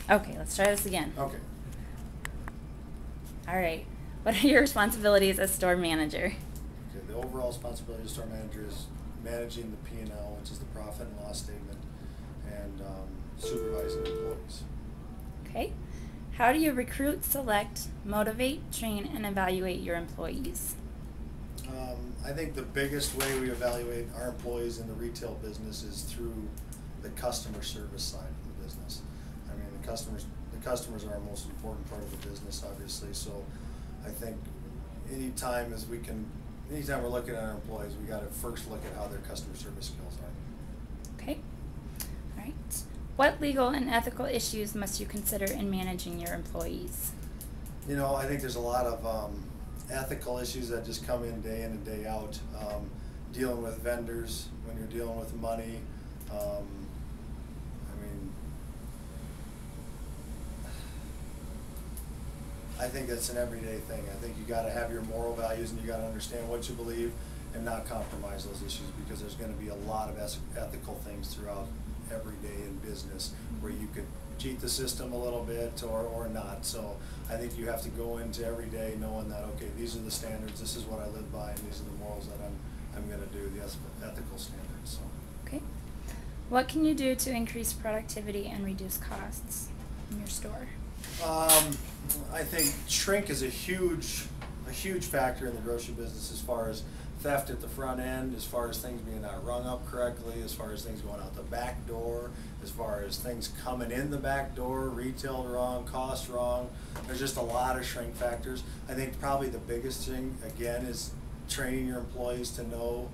Okay, let's try this again. Okay. All right. What are your responsibilities as store manager? Okay. The overall responsibility of store manager is managing the P&L, which is the profit and loss statement, and supervising employees. Okay. How do you recruit, select, motivate, train, and evaluate your employees? I think the biggest way we evaluate our employees in the retail business is through the customer service side of the business. I mean, the customers are our most important part of the business, obviously. So, I think anytime we're looking at our employees, we got to first look at how their customer service skills are. Okay. All right. What legal and ethical issues must you consider in managing your employees? You know, I think there's a lot of ethical issues that just come in and day out. Dealing with vendors when you're dealing with money. I think that's an everyday thing. I think you got to have your moral values and you got to understand what you believe and not compromise those issues, because there's going to be a lot of ethical things throughout every day in business where you could cheat the system a little bit or not. So I think you have to go into every day knowing that, okay, these are the standards, this is what I live by, and these are the morals that I'm going to do, the ethical standards. So. Okay. What can you do to increase productivity and reduce costs in your store? I think shrink is a huge factor in the grocery business, as far as theft at the front end, as far as things being not rung up correctly, as far as things going out the back door, as far as things coming in the back door, retailed wrong, cost wrong. There's just a lot of shrink factors. I think probably the biggest thing, again, is training your employees to know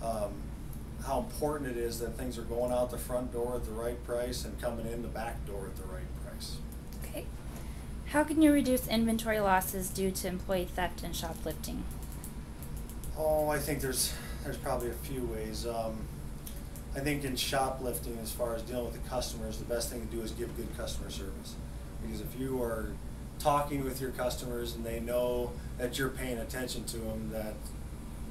how important it is that things are going out the front door at the right price and coming in the back door at the right price. Okay. How can you reduce inventory losses due to employee theft and shoplifting? Oh, I think there's probably a few ways. I think in shoplifting, as far as dealing with the customers, the best thing to do is give good customer service. Because if you are talking with your customers and they know that you're paying attention to them, that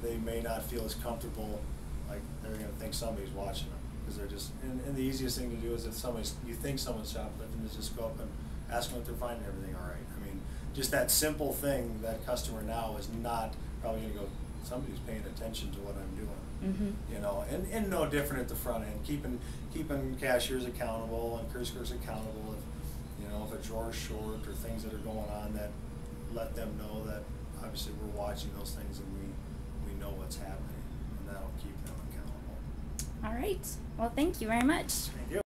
they may not feel as comfortable, like they're going to think somebody's watching them. Because they're just, and the easiest thing to do is if you think someone's shoplifting, is just go up and ask them if they're finding everything all right. I mean, just that simple thing, that customer now is not probably going to go, somebody's paying attention to what I'm doing. Mm-hmm. You know, and no different at the front end. Keeping cashiers accountable and Kurskers accountable. If a drawer's short or things that are going on, that let them know that obviously we're watching those things and we know what's happening, and that'll keep them accountable. All right. Well, thank you very much. Thank you.